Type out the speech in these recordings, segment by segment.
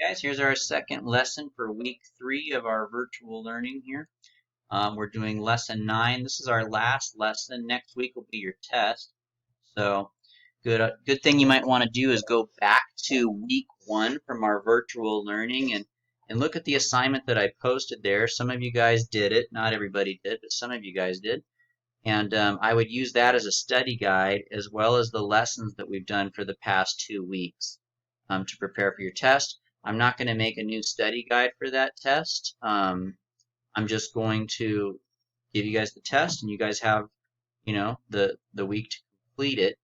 Guys, here's our second lesson for week 3 of our virtual learning here. We're doing lesson 9. This is our last lesson. Next week will be your test. So good thing you might want to do is go back to week 1 from our virtual learning and look at the assignment that I posted there. Some of you guys did it. Not everybody did, but some of you guys did. And I would use that as a study guide as well as the lessons that we've done for the past 2 weeks to prepare for your test. I'm not going to make a new study guide for that test. I'm just going to give you guys the test, and you guys have, the week to complete it.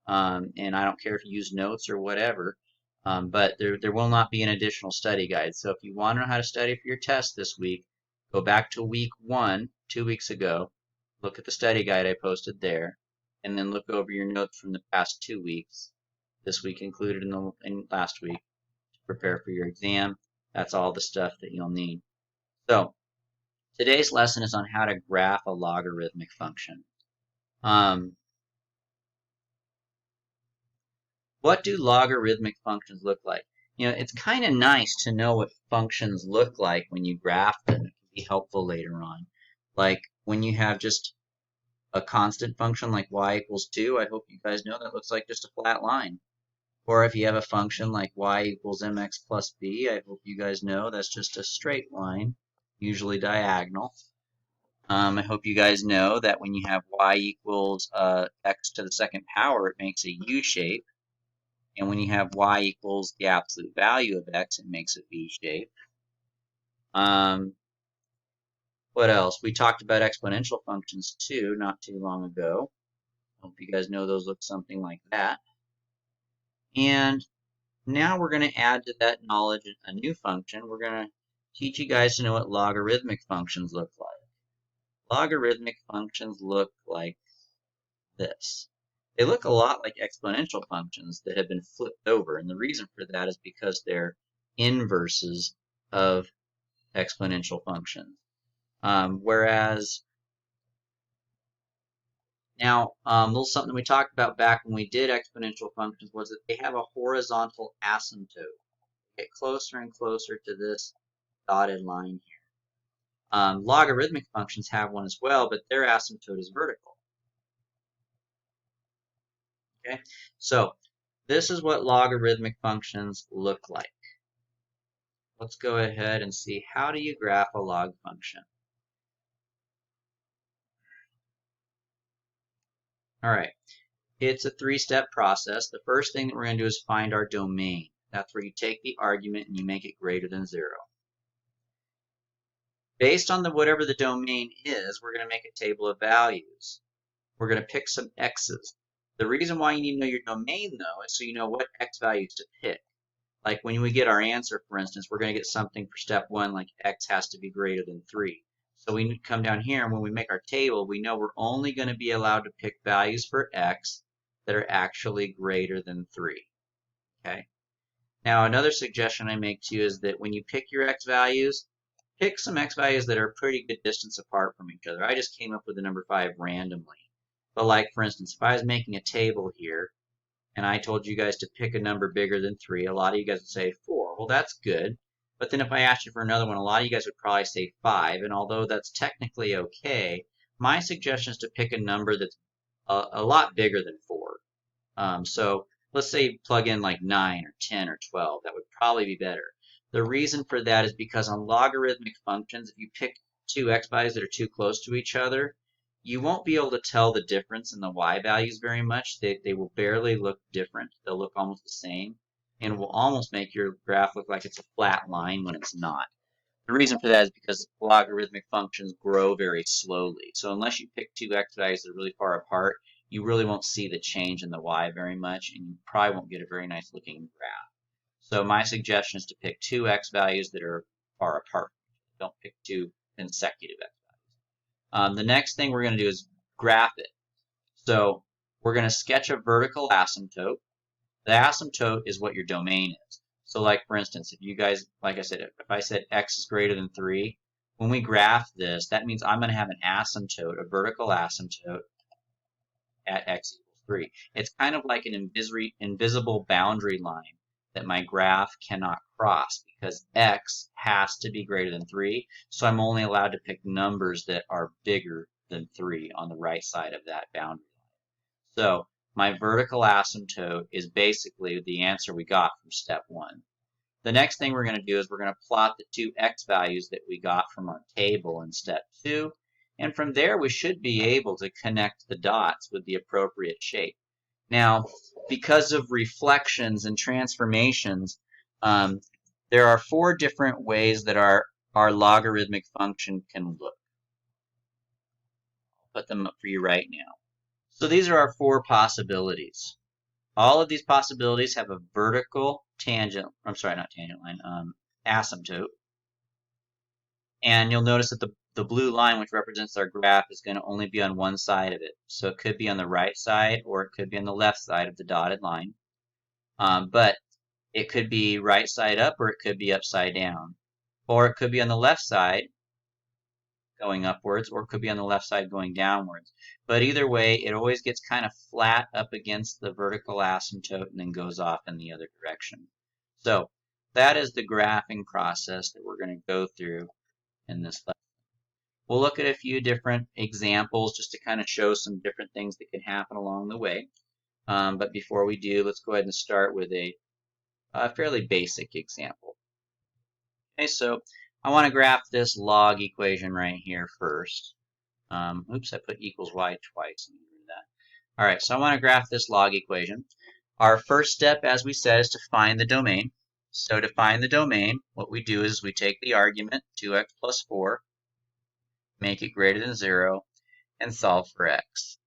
And I don't care if you use notes or whatever, but there will not be an additional study guide. So if you want to know how to study for your test this week, go back to week 1, 2 weeks ago, look at the study guide I posted there, and then look over your notes from the past 2 weeks, this week included in last week, prepare for your exam. That's all the stuff that you'll need. So today's lesson is on how to graph a logarithmic function. What do logarithmic functions look like? It's kind of nice to know what functions look like when you graph them. It can be helpful later on. Like when you have just a constant function like y equals 2, I hope you guys know that looks like just a flat line. Or if you have a function like y equals mx plus b, I hope you guys know that's just a straight line, usually diagonal. I hope you guys know that when you have y equals x to the second power, it makes a U shape. And when you have y equals the absolute value of x, it makes a V shape. What else? We talked about exponential functions too, not too long ago. Hope you guys know those look something like that. And now we're going to add to that knowledge a new function. We're going to teach you guys to know what logarithmic functions look like. Logarithmic functions look like this. They look a lot like exponential functions that have been flipped over, and the reason for that is because they're inverses of exponential functions. Whereas now, a little something we talked about back when we did exponential functions was that they have a horizontal asymptote. Get closer and closer to this dotted line here. Logarithmic functions have one as well, but their asymptote is vertical. Okay, so this is what logarithmic functions look like. Let's go ahead and see, how do you graph a log function? All right, it's a 3-step process. The first thing that we're going to do is find our domain. That's where you take the argument and you make it greater than 0. Based on whatever the domain is, we're going to make a table of values. We're going to pick some x's. The reason why you need to know your domain, though, is so you know what x values to pick. Like when we get our answer, for instance, we're going to get something for step 1 like x has to be greater than 3. So we need to come down here, and when we make our table, we know we're only going to be allowed to pick values for x that are actually greater than 3. Okay. Now, another suggestion I make to you is that when you pick your x values, pick some x values that are a pretty good distance apart from each other. I just came up with the number 5 randomly. But like, for instance, if I was making a table here, and I told you guys to pick a number bigger than 3, a lot of you guys would say 4. Well, that's good. But then if I asked you for another one, a lot of you guys would probably say 5. And although that's technically okay, my suggestion is to pick a number that's a lot bigger than 4. So let's say you plug in like 9 or 10 or 12. That would probably be better. The reason for that is because on logarithmic functions, if you pick two x values that are too close to each other, you won't be able to tell the difference in the y values very much. They will barely look different. They'll look almost the same, and it will almost make your graph look like it's a flat line when it's not. The reason for that is because logarithmic functions grow very slowly. So unless you pick two x values that are really far apart, you really won't see the change in the y very much, and you probably won't get a very nice looking graph. So my suggestion is to pick two x values that are far apart. Don't pick two consecutive x values. The next thing we're going to do is graph it. So we're going to sketch a vertical asymptote. The asymptote is what your domain is. So like, for instance, if you guys, like I said, if I said x is greater than 3, when we graph this, that means I'm going to have an asymptote, a vertical asymptote at x equals 3. It's kind of like an invisible boundary line that my graph cannot cross because x has to be greater than 3. So I'm only allowed to pick numbers that are bigger than 3 on the right side of that boundary. So my vertical asymptote is basically the answer we got from step 1. The next thing we're going to do is we're going to plot the two x values that we got from our table in step 2. And from there we should be able to connect the dots with the appropriate shape. Now, because of reflections and transformations, there are 4 different ways that our logarithmic function can look. I'll put them up for you right now. So these are our 4 possibilities. All of these possibilities have a vertical tangent, I'm sorry, not tangent line, asymptote. And you'll notice that the blue line, which represents our graph, is going to only be on one side of it. So it could be on the right side or it could be on the left side of the dotted line. But it could be right side up or it could be upside down. Or it could be on the left side going upwards, or it could be on the left side going downwards. But either way, it always gets kind of flat up against the vertical asymptote and then goes off in the other direction. So that is the graphing process that we're going to go through in this lesson. We'll look at a few different examples just to kind of show some different things that can happen along the way. But before we do, let's go ahead and start with a fairly basic example. Okay, so I want to graph this log equation right here first. Oops, I put equals y twice. All right, so I want to graph this log equation. Our first step, as we said, is to find the domain. So to find the domain, what we do is we take the argument, 2x plus 4, make it greater than 0, and solve for x.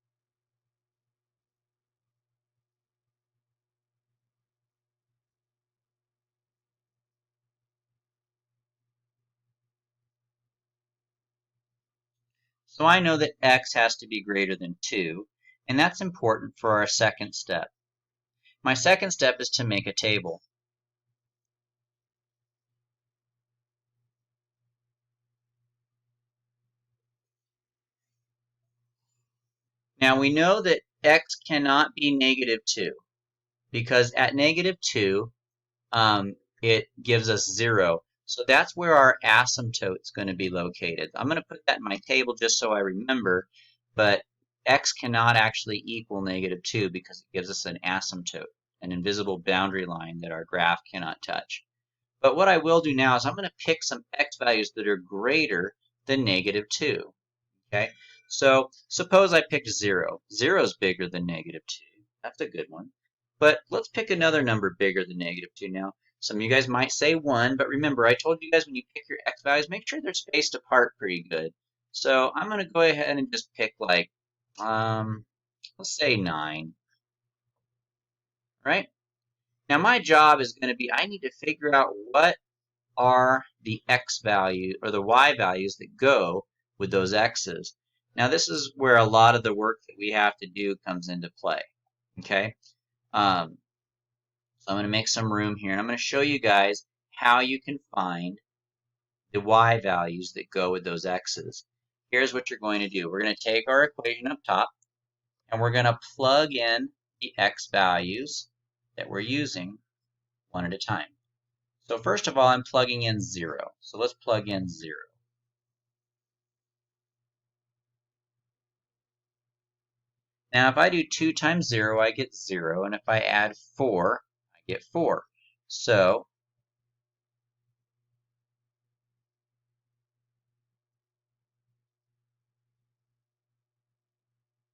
So I know that x has to be greater than 2, and that's important for our second step. My second step is to make a table. Now we know that x cannot be negative 2 because at negative 2 it gives us 0. So that's where our asymptote is going to be located. I'm going to put that in my table just so I remember, but x cannot actually equal negative 2 because it gives us an asymptote, an invisible boundary line that our graph cannot touch. But what I will do now is I'm going to pick some x values that are greater than negative 2. Okay, so suppose I picked 0. 0 is bigger than negative 2. That's a good one. But let's pick another number bigger than negative 2 now. Some of you guys might say 1, but remember, I told you guys when you pick your x values, make sure they're spaced apart pretty good. So I'm going to go ahead and just pick like, let's say 9. Right? Now my job is going to be, I need to figure out what are the x value or the y values that go with those x's. Now this is where a lot of the work that we have to do comes into play. Okay, so I'm going to make some room here and I'm going to show you guys how you can find the y values that go with those x's. Here's what you're going to do. We're going to take our equation up top and we're going to plug in the x values that we're using one at a time. So first of all, I'm plugging in 0. So let's plug in 0. Now if I do 2 times 0, I get 0, and if I add 4, I get 4. So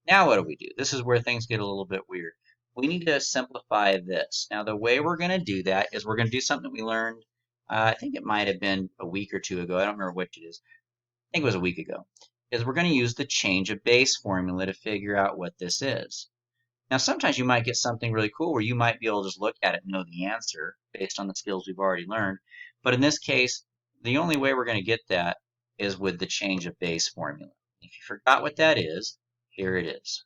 now what do? This is where things get a little bit weird. We need to simplify this. Now the way we're going to do that is we're going to do something we learned, I think it might have been a week or two ago. I don't remember which it is. I think it was a week ago. Is we're going to use the change of base formula to figure out what this is. Now sometimes you might get something really cool where you might be able to just look at it and know the answer based on the skills we've already learned. But in this case, the only way we're going to get that is with the change of base formula. If you forgot what that is, here it is.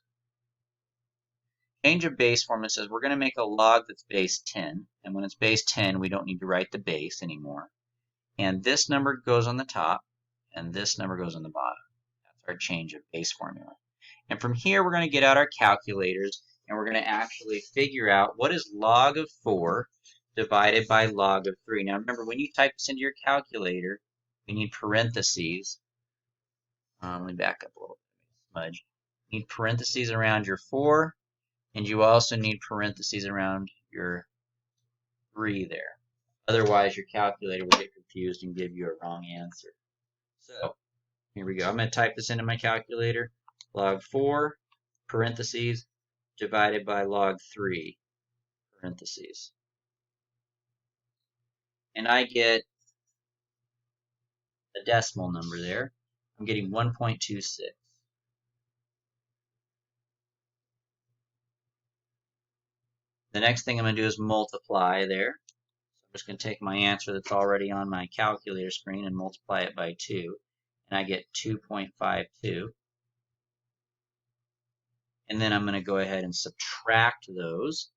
Change of base formula says we're going to make a log that's base 10. And when it's base 10, we don't need to write the base anymore. And this number goes on the top, and this number goes on the bottom. That's our change of base formula. And from here, we're going to get out our calculators, and we're going to actually figure out what is log of 4 divided by log of 3. Now remember, when you type this into your calculator, you need parentheses. Let me back up a little bit. Smudge. You need parentheses around your 4, and you also need parentheses around your 3 there. Otherwise, your calculator will get confused and give you a wrong answer. So here we go. I'm going to type this into my calculator. Log 4, parentheses, divided by log 3, parentheses. And I get a decimal number there. I'm getting 1.26. The next thing I'm going to do is multiply there. So I'm just going to take my answer that's already on my calculator screen and multiply it by 2. And I get 2.52. And then I'm going to go ahead and subtract those.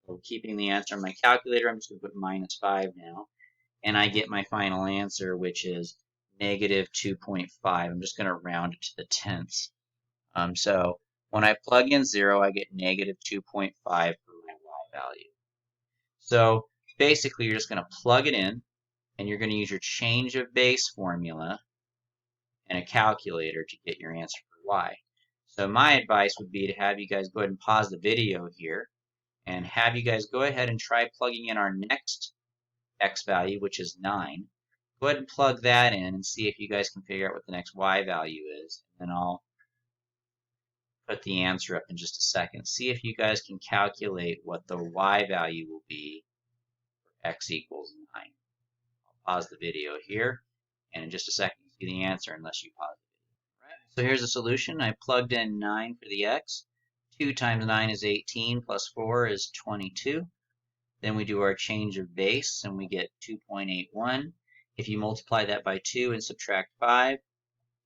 So keeping the answer on my calculator, I'm just going to put -5 now. And I get my final answer, which is -2.5. I'm just going to round it to the tenths. So when I plug in 0, I get -2.5 for my y value. So basically, you're just going to plug it in, and you're going to use your change of base formula and a calculator to get your answer for y. So my advice would be to have you guys go ahead and pause the video here and have you guys go ahead and try plugging in our next x value, which is 9. Go ahead and plug that in and see if you guys can figure out what the next y value is. And I'll put the answer up in just a second. See if you guys can calculate what the y value will be for x equals 9. I'll pause the video here, and in just a second you see the answer unless you pause the video. Right. So here's the solution. I plugged in 9 for the x. 2 times 9 is 18, plus 4 is 22. Then we do our change of base, and we get 2.81. If you multiply that by 2 and subtract 5,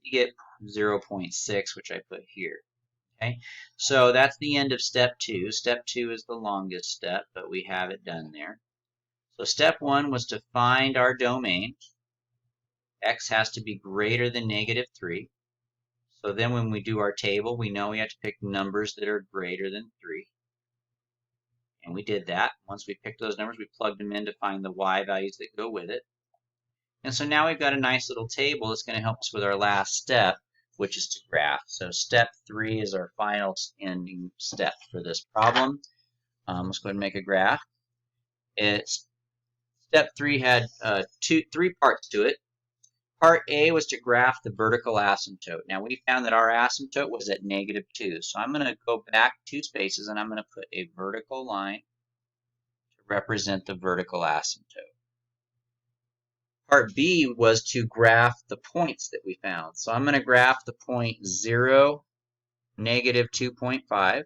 you get 0.6, which I put here. Okay, so that's the end of step 2. Step 2 is the longest step, but we have it done there. So step 1 was to find our domain. X has to be greater than -3. So then when we do our table, we know we have to pick numbers that are greater than 3. And we did that. Once we picked those numbers, we plugged them in to find the y values that go with it. And so now we've got a nice little table that's going to help us with our last step, which is to graph. So step 3 is our final ending step for this problem. Let's go ahead and make a graph. Step 3 had three parts to it. Part A was to graph the vertical asymptote. Now we found that our asymptote was at -2. So I'm going to go back 2 spaces and I'm going to put a vertical line to represent the vertical asymptote. Part B was to graph the points that we found. So I'm going to graph the point 0, -2.5.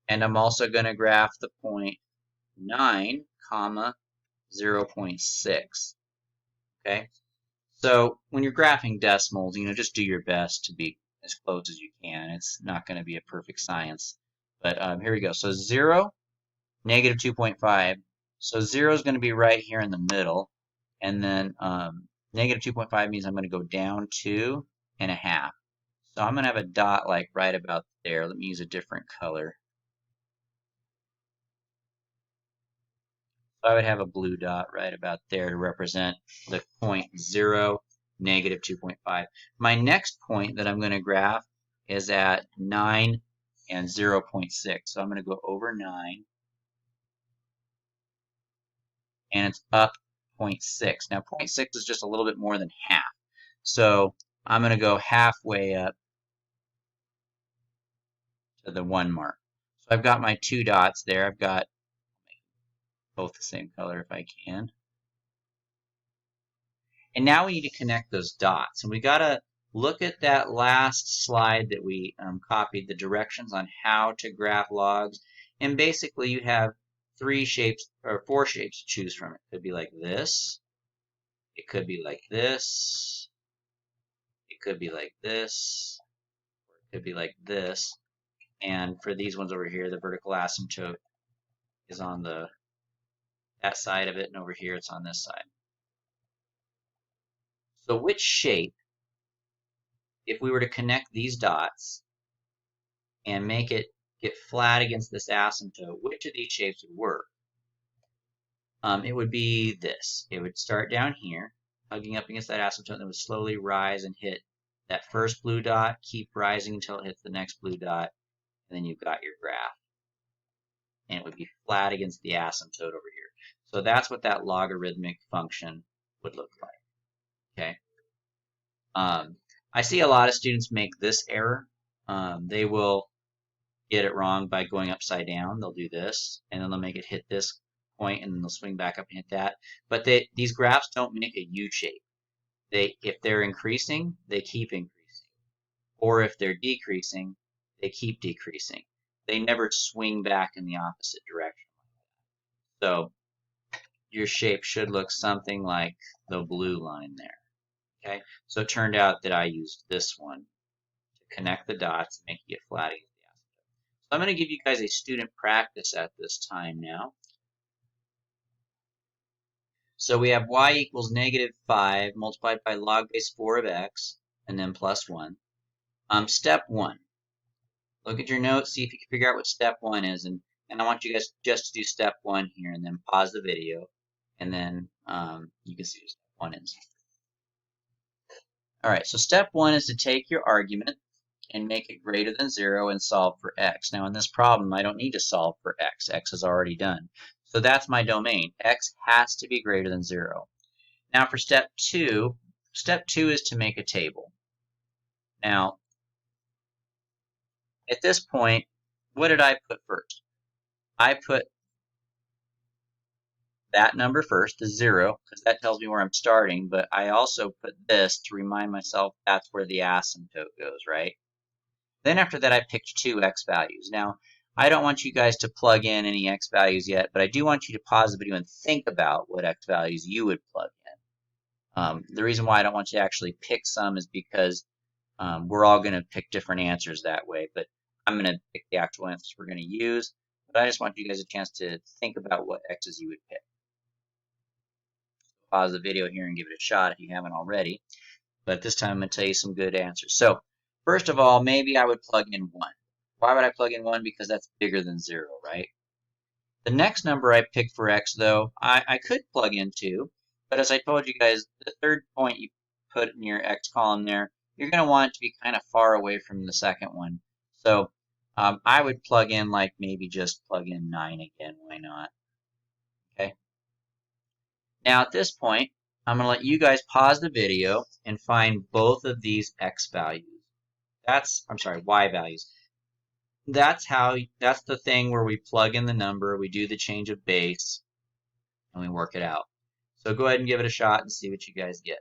And I'm also going to graph the point 9, 0.6. Okay? So when you're graphing decimals, just do your best to be as close as you can. It's not going to be a perfect science. But here we go. So 0, -2.5. So 0 is going to be right here in the middle. And then -2.5 means I'm going to go down 2.5. So I'm going to have a dot like right about there. Let me use a different color. So I would have a blue dot right about there to represent the point 0, -2.5. My next point that I'm going to graph is at 9 and 0.6. So I'm going to go over 9, and it's up 0.6. Now 0.6 is just a little bit more than half. So I'm going to go halfway up to the 1 mark. So I've got my 2 dots there. I've got both the same color if I can. And now we need to connect those dots. And we got to look at that last slide that we copied, the directions on how to graph logs. And basically you have 4 shapes to choose from. It could be like this. It could be like this. It could be like this. Or it could be like this. And for these ones over here, the vertical asymptote is on that side of it, and over here it's on this side. So which shape, if we were to connect these dots and make it get flat against this asymptote, which of these shapes would work? it would be this. It would start down here, hugging up against that asymptote, and it would slowly rise and hit that first blue dot, keep rising until it hits the next blue dot, and then you've got your graph. And it would be flat against the asymptote over here. So that's what that logarithmic function would look like. Okay. I see a lot of students make this error. They will get it wrong by going upside down. They'll do this, and then they'll make it hit this point, and then they'll swing back up and hit that. But these graphs don't make a U shape. If they're increasing, they keep increasing. Or if they're decreasing, they keep decreasing. They never swing back in the opposite direction. So your shape should look something like the blue line there. Okay, so it turned out that I used this one to connect the dots and make it get flat against the asymptote. So I'm going to give you guys a student practice at this time now. So we have y equals -5 multiplied by log base 4 of x, and then plus 1. Step 1. Look at your notes, see if you can figure out what step 1 is, and I want you guys just to do step 1 here, and then pause the video, and then you can see what step 1 is. All right, so step 1 is to take your argument and make it greater than 0 and solve for x. Now in this problem, I don't need to solve for x. X is already done. So that's my domain. X has to be greater than 0. Now for step 2 is to make a table. Now, at this point, what did I put first? I put that number first, the 0, because that tells me where I'm starting, but I also put this to remind myself that's where the asymptote goes, right? Then after that, I picked 2 x values. Now, I don't want you guys to plug in any x values yet, but I do want you to pause the video and think about what x values you would plug in. The reason why I don't want you to actually pick some is because we're all going to pick different answers that way, but I'm going to pick the actual answers we're going to use. But I just want you guys a chance to think about what x's you would pick. Pause the video here and give it a shot if you haven't already. But at this time, I'm going to tell you some good answers. So first of all, maybe I would plug in 1. Why would I plug in 1? Because that's bigger than 0, right? The next number I picked for x, though, I could plug in 2. But as I told you guys, the third point you put in your x column there, you're going to want it to be kind of far away from the second one. So I would plug in, like, maybe just plug in 9 again. Why not? Okay. Now at this point, I'm going to let you guys pause the video and find both of these x values. Y values. That's the thing where we plug in the number, we do the change of base, and we work it out. So go ahead and give it a shot and see what you guys get.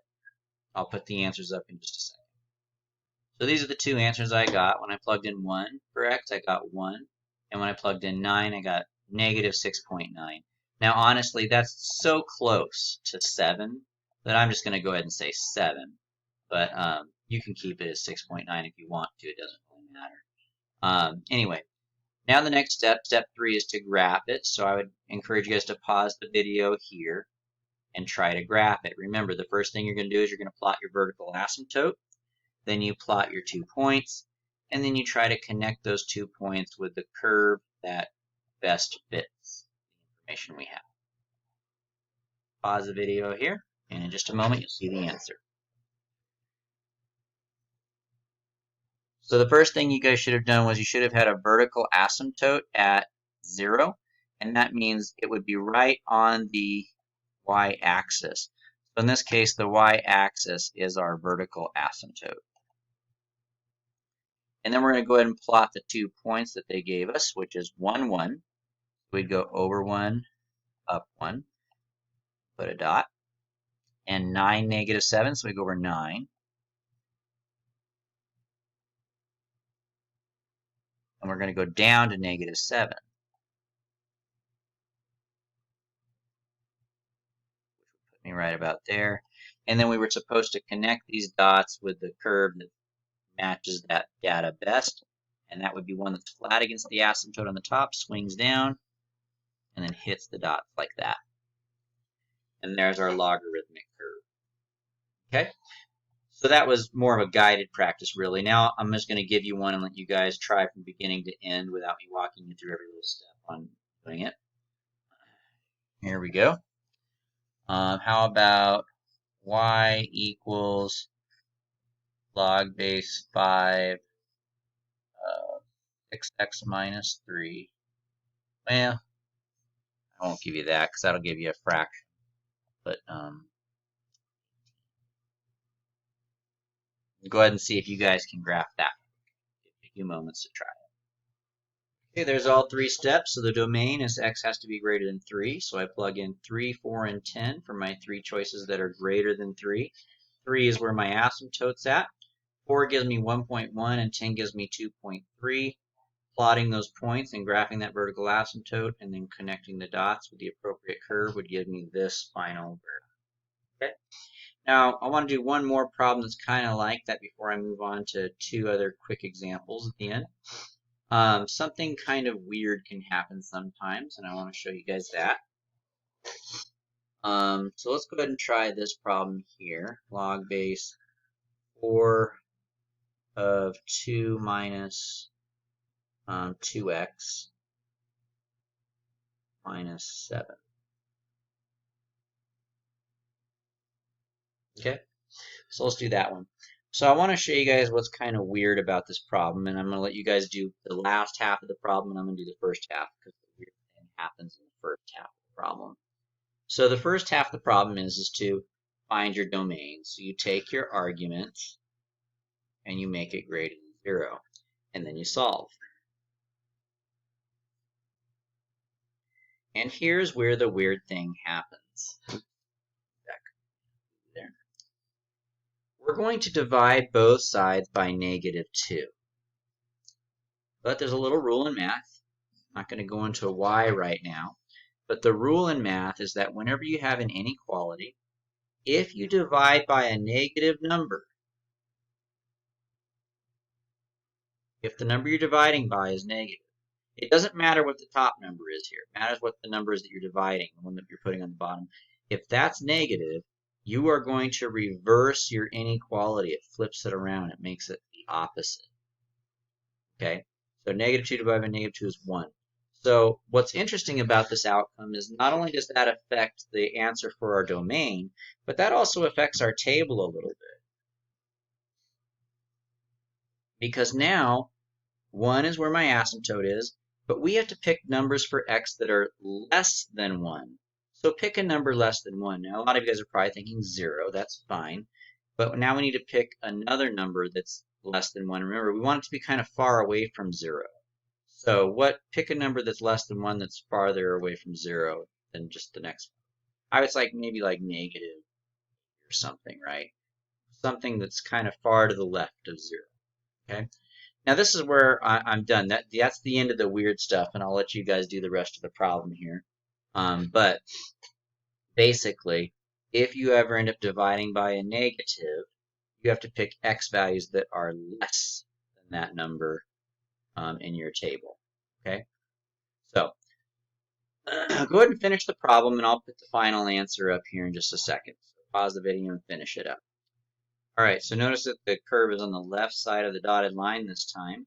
I'll put the answers up in just a second. So these are the 2 answers I got. When I plugged in 1 for x, I got 1. And when I plugged in 9, I got -6.9. Now, honestly, that's so close to 7 that I'm just going to go ahead and say 7. But you can keep it as 6.9 if you want to. It doesn't really matter. Anyway, now the next step, step 3, is to graph it. So I would encourage you guys to pause the video here and try to graph it. Remember, the first thing you're going to do is you're going to plot your vertical asymptote. Then you plot your 2 points. And then you try to connect those 2 points with the curve that best fits the information we have. Pause the video here, and in just a moment you'll see the answer. So the first thing you guys should have done was you should have had a vertical asymptote at 0, and that means it would be right on the y-axis. So in this case, the y-axis is our vertical asymptote. And then we're going to go ahead and plot the 2 points that they gave us, which is 1, 1. We'd go over 1, up 1, put a dot. And 9, -7, so we go over 9. And we're going to go down to -7. Which would put me right about there. And then we were supposed to connect these dots with the curve that matches that data best. And that would be one that's flat against the asymptote on the top, swings down, and then hits the dots like that. And there's our logarithmic curve. Okay? So that was more of a guided practice, really. Now I'm just going to give you one and let you guys try from beginning to end without me walking you through every little step on doing it. Here we go. How about y equals log base 5 6x minus 3. Well, I won't give you that because that'll give you a fraction. But go ahead and see if you guys can graph that. Give me a few moments to try it. Okay, there's all three steps. So the domain is x has to be greater than 3. So I plug in 3, 4, and 10 for my three choices that are greater than 3. 3 is where my asymptote's at. 4 gives me 1.1 and 10 gives me 2.3. Plotting those points and graphing that vertical asymptote and then connecting the dots with the appropriate curve would give me this final graph. Okay. Now I want to do one more problem that's kind of like that before I move on to two other quick examples at the end. Something kind of weird can happen sometimes, and I want to show you guys that. So let's go ahead and try this problem here. Log base 4 of 2 minus 2x minus 7. Okay, so let's do that one. So I want to show you guys what's kind of weird about this problem, and I'm going to let you guys do the last half of the problem, and I'm going to do the first half because the weird thing happens in the first half of the problem. So the first half of the problem is to find your domain. So you take your arguments and you make it greater than 0, and then you solve. And here's where the weird thing happens. There. We're going to divide both sides by -2. But there's a little rule in math. I'm not going to go into why right now. But the rule in math is that whenever you have an inequality, if you divide by a negative number, if the number you're dividing by is negative, it doesn't matter what the top number is here. It matters what the number is that you're dividing, the one that you're putting on the bottom. If that's negative, you are going to reverse your inequality. It flips it around. It makes it the opposite. Okay? So -2 divided by -2 is 1. So what's interesting about this outcome is not only does that affect the answer for our domain, but that also affects our table a little bit. Because now 1 is where my asymptote is, but we have to pick numbers for x that are less than 1. So pick a number less than 1. Now a lot of you guys are probably thinking 0, that's fine. But now we need to pick another number that's less than 1. Remember, we want it to be kind of far away from 0. So pick a number that's less than 1 that's farther away from 0 than just the next one. I was like maybe like negative or something, right? Something that's kind of far to the left of 0. Okay. Now this is where I'm done. That's the end of the weird stuff, and I'll let you guys do the rest of the problem here. But basically, if you ever end up dividing by a negative, you have to pick x values that are less than that number in your table. Okay, so go ahead and finish the problem, and I'll put the final answer up here in just a second. So pause the video and finish it up. All right, so notice that the curve is on the left side of the dotted line this time.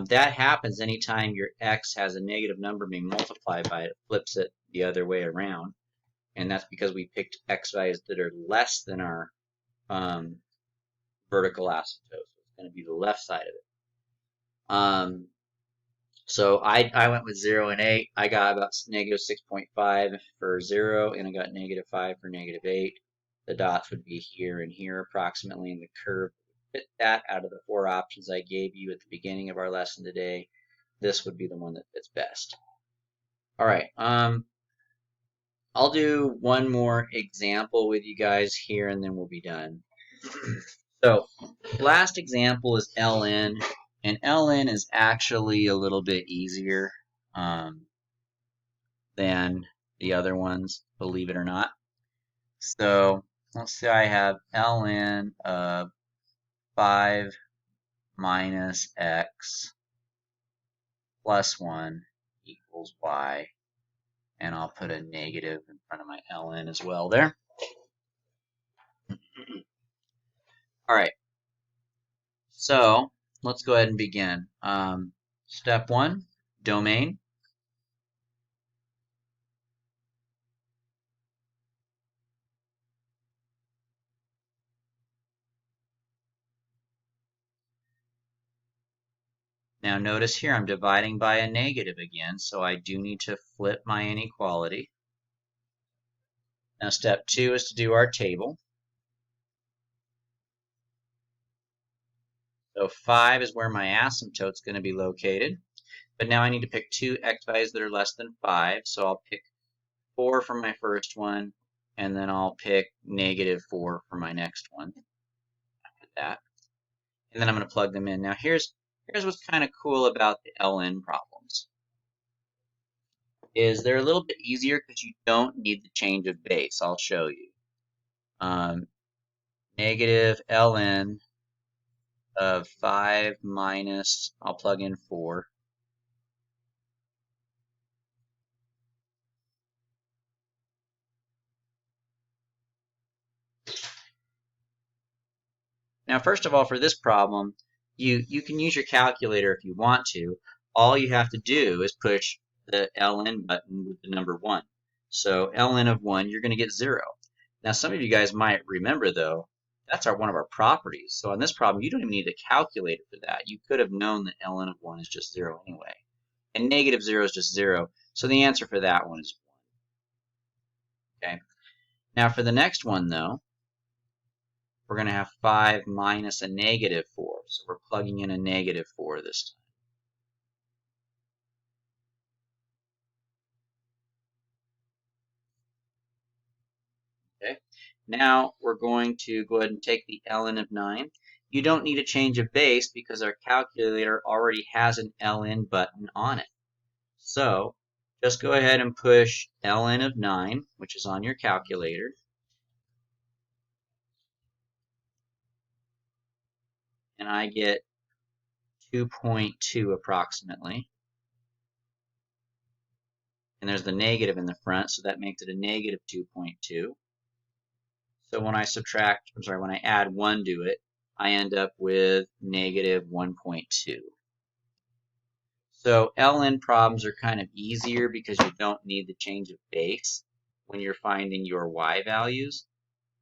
That happens anytime your x has a negative number being multiplied by it. It flips it the other way around. And that's because we picked x values that are less than our vertical asymptote. So it's going to be the left side of it. So I went with 0 and 8. I got about -6.5 for 0, and I got -5 for -8. The dots would be here and here approximately, and the curve would fit that out of the 4 options I gave you at the beginning of our lesson today. This would be the one that fits best. All right. I'll do one more example with you guys here, and then we'll be done. So last example is ln, and ln is actually a little bit easier than the other ones, believe it or not. So let's say I have ln of 5 minus x plus 1 equals y, and I'll put a negative in front of my ln as well there. All right, so let's go ahead and begin. Step 1, domain. Now notice here I'm dividing by a negative again, so I do need to flip my inequality. Now step 2 is to do our table. So 5 is where my asymptote is going to be located. But now I need to pick two x values that are less than 5. So I'll pick 4 for my first one, and then I'll pick -4 for my next one. After that. And then I'm going to plug them in. Now here's what's kind of cool about the LN problems. Is they're a little bit easier because you don't need the change of base. I'll show you. Negative ln of 5 minus, I'll plug in 4. Now, first of all, for this problem, you can use your calculator if you want to. All you have to do is push the ln button with the number 1. So ln of 1, you're going to get 0. Now, some of you guys might remember, though, that's one of our properties. So on this problem, you don't even need a calculator for that. You could have known that ln of 1 is just 0 anyway. And -0 is just 0. So the answer for that one is 1. Okay. Now for the next one, though, we're going to have 5 minus a -4. So we're plugging in a -4 this time. Okay. Now we're going to go ahead and take the ln of 9. You don't need a change of base because our calculator already has an ln button on it. So just go ahead and push ln of 9, which is on your calculator. And I get 2.2 approximately. And there's the negative in the front, so that makes it a negative 2.2. So when when I add 1 to it, I end up with negative 1.2. So LN problems are kind of easier because you don't need the change of base when you're finding your Y values.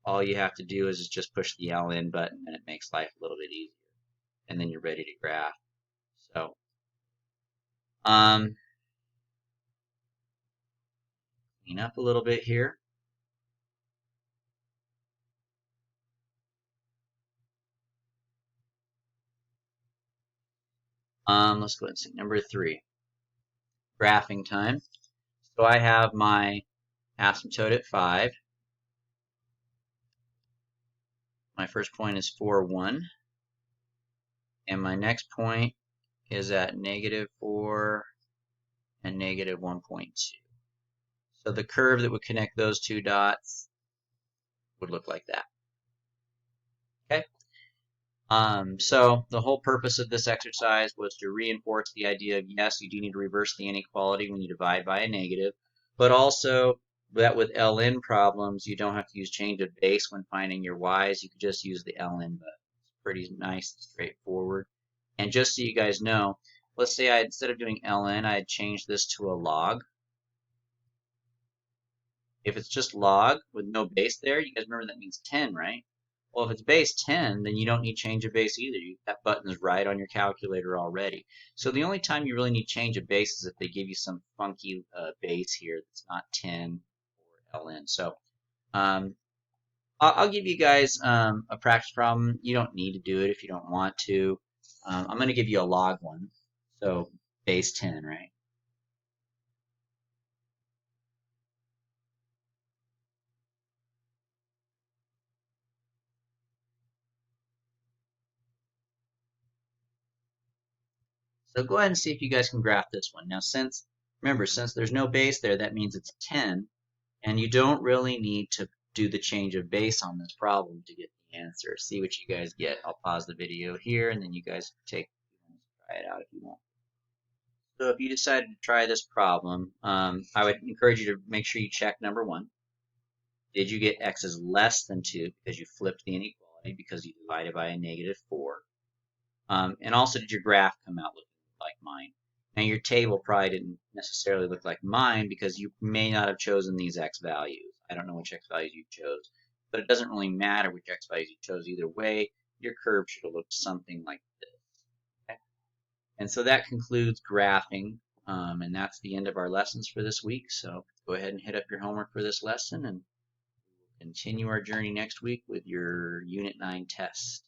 All you have to do is just push the LN button and it makes life a little bit easier. And then you're ready to graph. So, clean up a little bit here. Let's go ahead and see number 3. Graphing time. So I have my asymptote at 5. My first point is 4, 1. And my next point is at -4 and -1.2. So the curve that would connect those two dots would look like that. Okay. So the whole purpose of this exercise was to reinforce the idea of, yes, you do need to reverse the inequality when you divide by a negative, but also that with LN problems, you don't have to use change of base when finding your Y's. You could just use the LN, but it's pretty nice, straightforward. And just so you guys know, let's say instead of doing ln, I had changed this to a log. If it's just log with no base there, you guys remember that means 10, right? Well, if it's base 10, then you don't need change of base either. That button's right on your calculator already. So the only time you really need change of base is if they give you some funky base here that's not 10 or ln. So I'll give you guys a practice problem. You don't need to do it if you don't want to. I'm going to give you a log one. So base 10, right? So go ahead and see if you guys can graph this one. Now, remember, since there's no base there, that means it's 10, and you don't really need to do the change of base on this problem to get the answer. See what you guys get. I'll pause the video here, and then you guys try it out if you want. So if you decided to try this problem, I would encourage you to make sure you check number 1. Did you get x is less than 2 because you flipped the inequality because you divided by a -4? And also, did your graph come out looking like mine? Now, your table probably didn't necessarily look like mine because you may not have chosen these x values. I don't know which x values you chose, but it doesn't really matter which x values you chose either way. Your curve should have looked something like this. Okay? And so that concludes graphing, and that's the end of our lessons for this week. So go ahead and hit up your homework for this lesson, and continue our journey next week with your Unit 9 test.